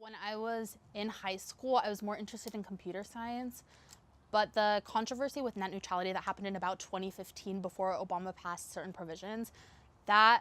When I was in high school, I was more interested in computer science, but the controversy with net neutrality that happened in about 2015 before Obama passed certain provisions, that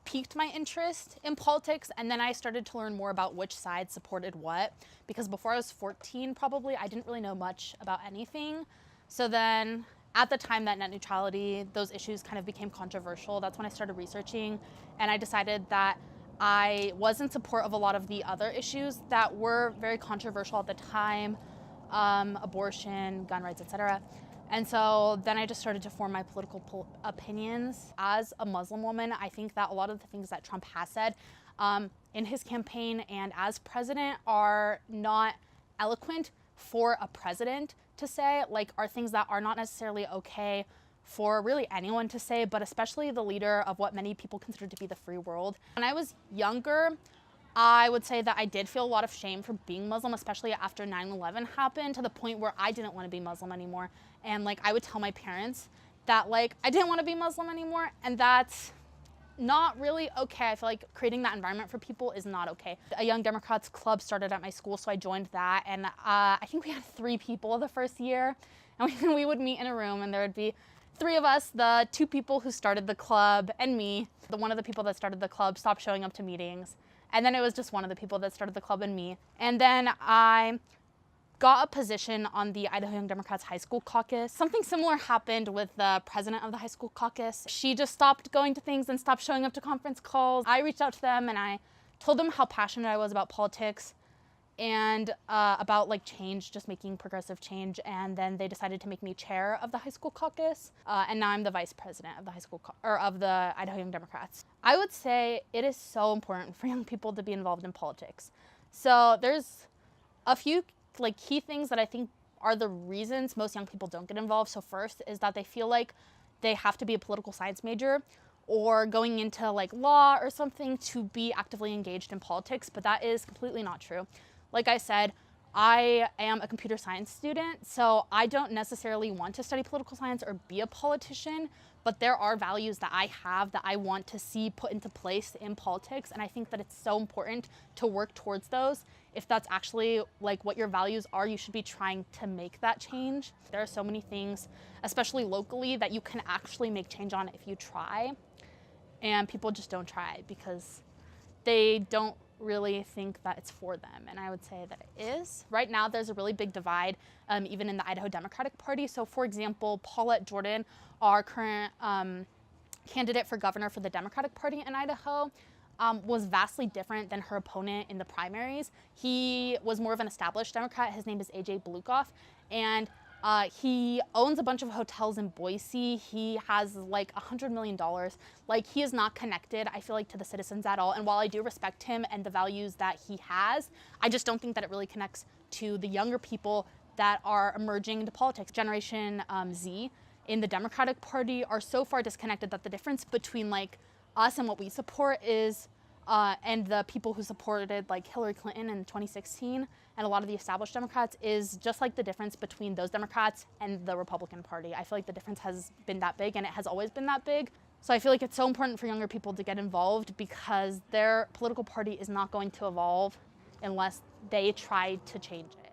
piqued my interest in politics, and then I started to learn more about which side supported what, because before I was 14 probably, I didn't really know much about anything. So then at the time that net neutrality, those issues kind of became controversial, that's when I started researching, and I decided that I was in support of a lot of the other issues that were very controversial at the time, abortion, gun rights, etc. And so then I just started to form my political opinions. As a Muslim woman, I think that a lot of the things that Trump has said in his campaign and as president are not eloquent for a president to say, like, are things that are not necessarily okay for really anyone to say, but especially the leader of what many people consider to be the free world. When I was younger, I would say that I did feel a lot of shame for being Muslim, especially after 9/11 happened, to the point where I didn't want to be Muslim anymore. And like, I would tell my parents that like, I didn't want to be Muslim anymore, and that's not really okay. I feel like creating that environment for people is not okay. A Young Democrats club started at my school, so I joined that, and I think we had 3 people the first year, and we would meet in a room, and there would be 3 of us, the 2 people who started the club and me. One of the people that started the club stopped showing up to meetings, and then it was just one of the people that started the club and me. And then I got a position on the Idaho Young Democrats High School Caucus. Something similar happened with the president of the high school caucus. She just stopped going to things and stopped showing up to conference calls. I reached out to them and I told them how passionate I was about politics and about like change, just making progressive change. And then they decided to make me chair of the high school caucus. And now I'm the vice president of the high school of the Idaho Young Democrats. I would say it is so important for young people to be involved in politics. So there's a few like key things that I think are the reasons most young people don't get involved. So first is that they feel like they have to be a political science major or going into like law or something to be actively engaged in politics, but that is completely not true. Like I said, I am a computer science student, so I don't necessarily want to study political science or be a politician, but there are values that I have that I want to see put into place in politics, and I think that it's so important to work towards those. If that's actually like what your values are, you should be trying to make that change. There are so many things, especially locally, that you can actually make change on if you try, and people just don't try because they don't really think that it's for them, and I would say that it is. Right now there's a really big divide even in the Idaho Democratic Party. So for example, Paulette Jordan, our current candidate for governor for the Democratic Party in Idaho, was vastly different than her opponent in the primaries. He was more of an established Democrat. His name is AJ Blukoff, and he owns a bunch of hotels in Boise. He has like $100 million. Like, he is not connected, I feel like, to the citizens at all. And while I do respect him and the values that he has, I just don't think that it really connects to the younger people that are emerging into politics. Generation Z in the Democratic Party are so far disconnected that the difference between like us and what we support is and the people who supported like Hillary Clinton in 2016 and a lot of the established Democrats is just like the difference between those Democrats and the Republican Party. I feel like the difference has been that big, and it has always been that big. So I feel like it's so important for younger people to get involved because their political party is not going to evolve unless they try to change it.